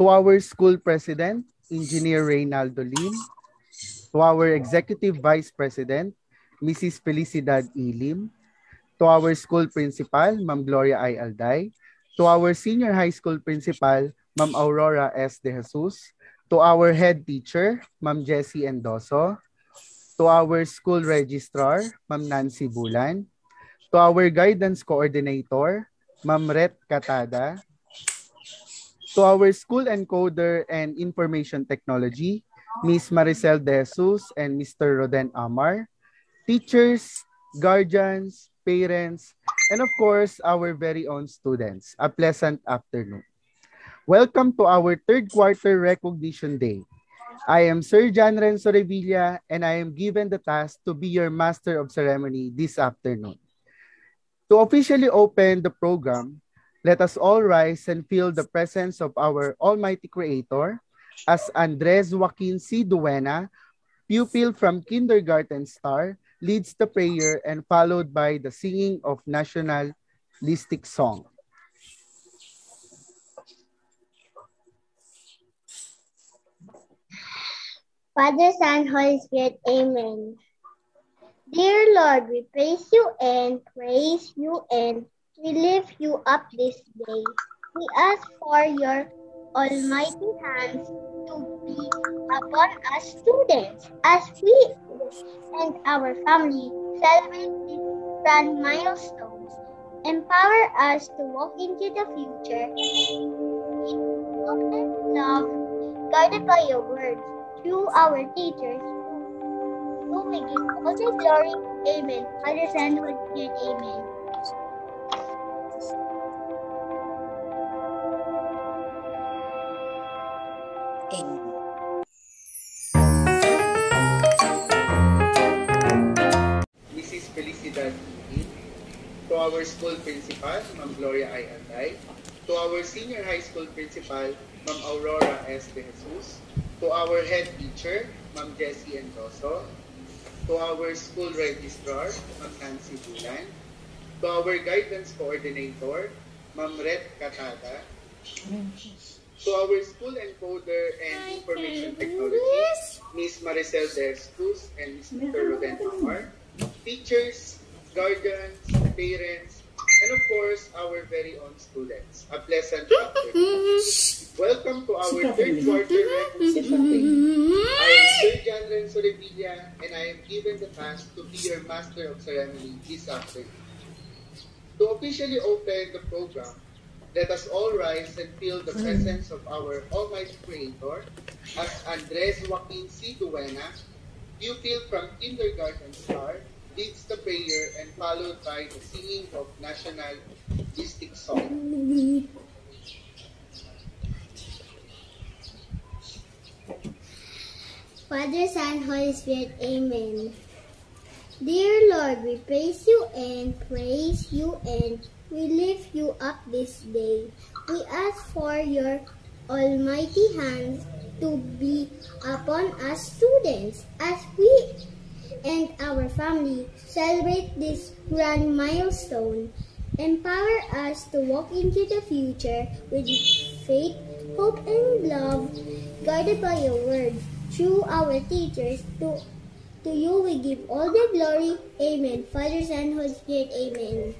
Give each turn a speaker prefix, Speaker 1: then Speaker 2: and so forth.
Speaker 1: To our school president, Engineer Reynaldo Lim. To our executive vice president, Mrs. Felicidad E. Lim. To our school principal, Ma'am Gloria I. Alday. To our senior high school principal, Ma'am Aurora S. De Jesus. To our head teacher, Ma'am Jessie Endoso. To our school registrar, Ma'am Nancy Bulan. To our guidance coordinator, Ma'am Ret Katada. To our school encoder and information technology, Ms. Maricel De Jesus and Mr. Roden Amar. Teachers, guardians, parents, and of course, our very own students. A pleasant afternoon. Welcome to our third quarter recognition day. I am Sir John Renzo Revilla, and I am given the task to be your master of ceremony this afternoon. To officially open the program, let us all rise and feel the presence of our Almighty Creator as Andres Joaquin C. Duena, pupil from Kindergarten Star, leads the prayer and followed by the singing of nationalistic song.
Speaker 2: Father, Son, Holy Spirit, Amen. Dear Lord, we praise you and praise you and we lift you up this day. We ask for your almighty hands to be upon us students as we and our family celebrate this grand milestone. Empower us to walk into the future with hope and love, guided by your words. Through our teachers, who we give all the glory. Amen. Father, Son, Holy Spirit, Amen.
Speaker 1: Mrs. Felicidad E. To our school principal, Ma'am Gloria I. Alday. To our senior high school principal, Ma'am Aurora S. De Jesus. To our head teacher, Ma'am Jessie Endoso. To our school registrar, Ma'am Nancy Bulan. To our guidance coordinator, Ma'am Ret Katada. To our school encoder and information technology, Ms. Maricel De Jesus and Mr. Roden Amar. Teachers, guardians, parents, and of course, our very own students. A pleasant afternoon. Welcome to our third quarter recognition day. I am Sir John Renzo Revilla, and I am given the task to be your master of ceremony this afternoon. To officially open the program, let us all rise and feel the presence of our Almighty Creator as Andres Joaquin C. Duena, pupil from Kindergarten Star, leads the prayer and followed by the singing of nationalistic song.
Speaker 2: Father, Son, Holy Spirit, Amen. Dear Lord, we praise you and we lift you up this day. We ask for your almighty hands to be upon us students as we and our family celebrate this grand milestone. Empower us to walk into the future with faith, hope, and love, guided by your word. Through our teachers, to you we give all the glory. Amen. Father, Son, Holy Spirit, Amen.